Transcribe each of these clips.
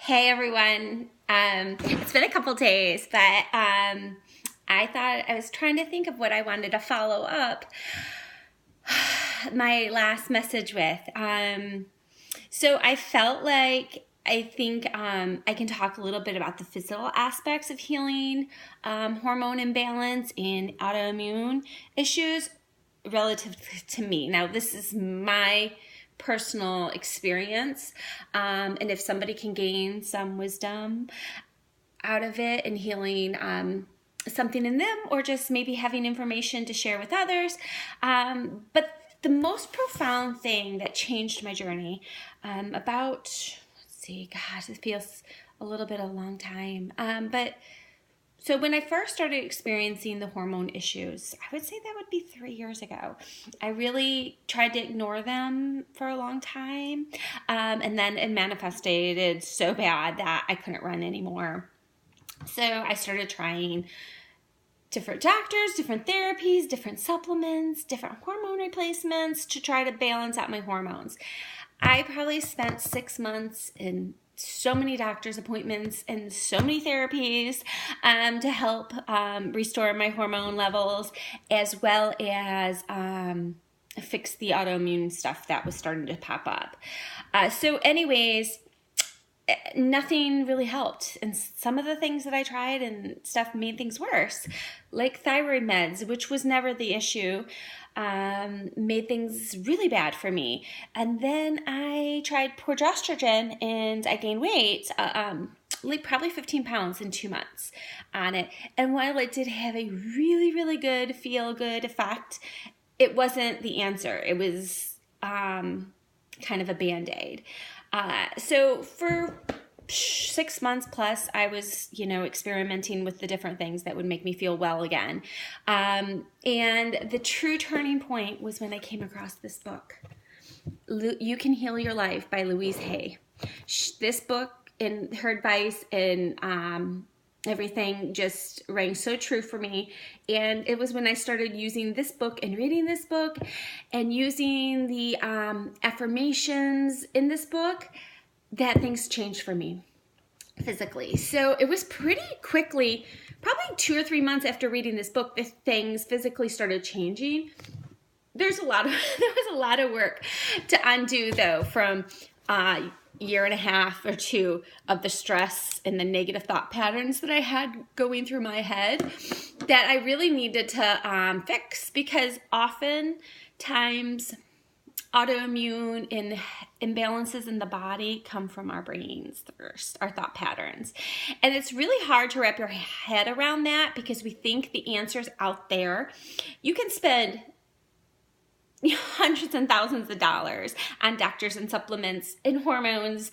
Hey everyone. It's been a couple days, but I thought I was trying to think of what I wanted to follow up my last message with. So I felt like I think I can talk a little bit about the physical aspects of healing hormone imbalance and autoimmune issues relative to me. Now, this is my personal experience, and if somebody can gain some wisdom out of it and healing something in them, or just maybe having information to share with others. But the most profound thing that changed my journey gosh, it feels a little bit a long time. So when I first started experiencing the hormone issues, I would say that would be 3 years ago. I really tried to ignore them for a long time. And then it manifested so bad that I couldn't run anymore. So I started trying different doctors, different therapies, different supplements, different hormone replacements to try to balance out my hormones. I probably spent 6 months in so many doctor's appointments and so many therapies to help restore my hormone levels, as well as fix the autoimmune stuff that was starting to pop up. So anyways, nothing really helped. And some of the things that I tried and stuff made things worse, like thyroid meds, which was never the issue, made things really bad for me. And then I tried progesterone and I gained weight, like probably 15 pounds in 2 months on it. And while it did have a really, really good feel-good effect, it wasn't the answer. It was kind of a Band-Aid. So for 6 months plus, I was, experimenting with the different things that would make me feel well again. And the true turning point was when I came across this book, You Can Heal Your Life by Louise Hay. This book and her advice and everything just rang so true for me. And it was when I started using this book and reading this book and using the affirmations in this book that things changed for me physically. So it was pretty quickly, probably 2 or 3 months after reading this book, that things physically started changing. There was a lot of work to undo, though, from year and a half or two of the stress and the negative thought patterns that I had going through my head that I really needed to fix, because oftentimes autoimmune and imbalances in the body come from our brains first, our thought patterns. And it's really hard to wrap your head around that, because we think the answer's out there. You can spend hundreds and thousands of dollars on doctors and supplements and hormones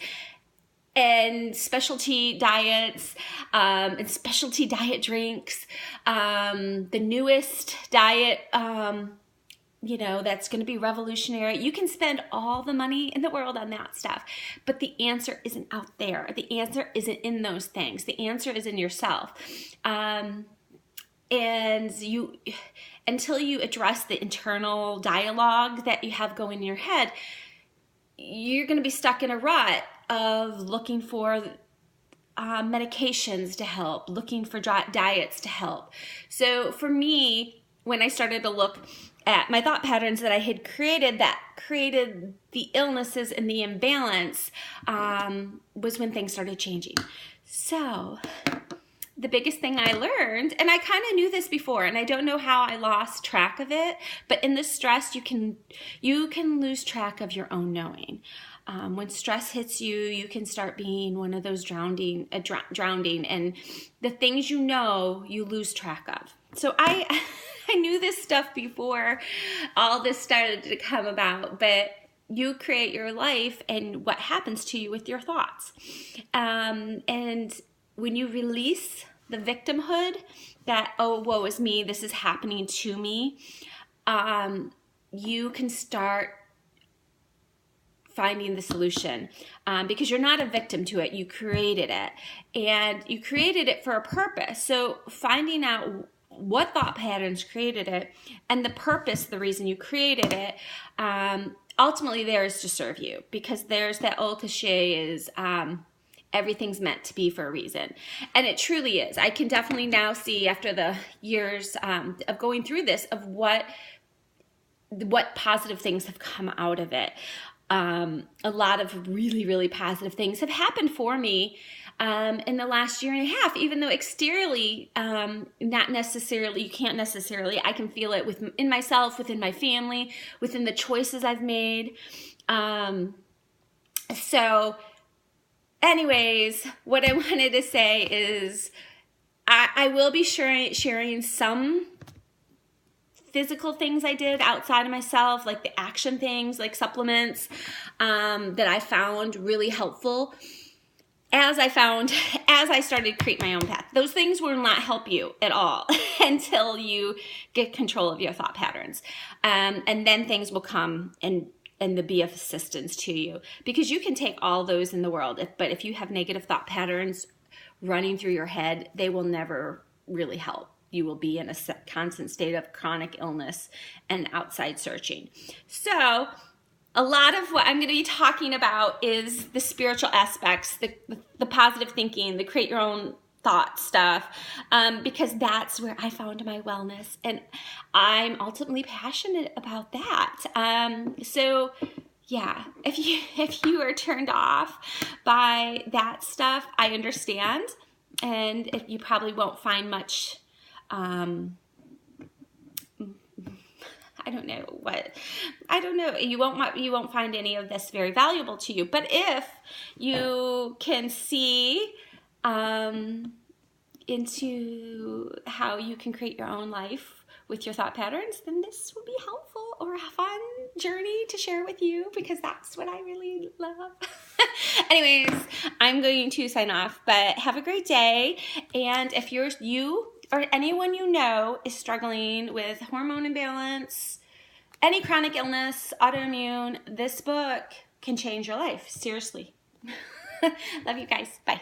and specialty diets and specialty diet drinks, the newest diet that's going to be revolutionary. You can spend all the money in the world on that stuff, but the answer isn't out there. The answer isn't in those things. The answer is in yourself. And until you address the internal dialogue that you have going in your head, you're going to be stuck in a rut of looking for medications to help, looking for diets to help. So for me, when I started to look at my thought patterns that I had created that created the illnesses and the imbalance, was when things started changing. So the biggest thing I learned, and I kind of knew this before, and I don't know how I lost track of it, but in the stress, you can lose track of your own knowing. When stress hits you, you can start being one of those drowning, and the things you lose track of. So I knew this stuff before all this started to come about, but you create your life and what happens to you with your thoughts. And when you release the victimhood that, oh, woe is me, this is happening to me, you can start finding the solution, because you're not a victim to it. You created it, and you created it for a purpose. So finding out what thought patterns created it and the purpose, the reason you created it, ultimately there is to serve you, because there's that old cliche is everything's meant to be for a reason. And it truly is. I can definitely now see, after the years of going through this, of what positive things have come out of it. A lot of really, really positive things have happened for me in the last year and a half, even though exteriorly, not necessarily, you can't necessarily, I can feel it in myself, within my family, within the choices I've made. So anyways, what I wanted to say is I will be sharing some physical things I did outside of myself, like the action things, like supplements, that I found really helpful as I started to create my own path. Those things will not help you at all until you get control of your thought patterns. And then things will come and be of assistance to you, because you can take all those in the world, but if you have negative thought patterns running through your head, they will never really help. You will be in a constant state of chronic illness and outside searching. So a lot of what I'm going to be talking about is the spiritual aspects, the positive thinking, the create your own thought stuff, because that's where I found my wellness, and I'm ultimately passionate about that. So yeah, if you are turned off by that stuff, I understand, and if you probably won't find much. I don't know. You won't find any of this very valuable to you. But if you can see into how you can create your own life with your thought patterns, then this will be helpful or a fun journey to share with you, because that's what I really love. Anyways, I'm going to sign off, but have a great day. And if you or anyone you know is struggling with hormone imbalance, any chronic illness, autoimmune, this book can change your life. Seriously. Love you guys. Bye.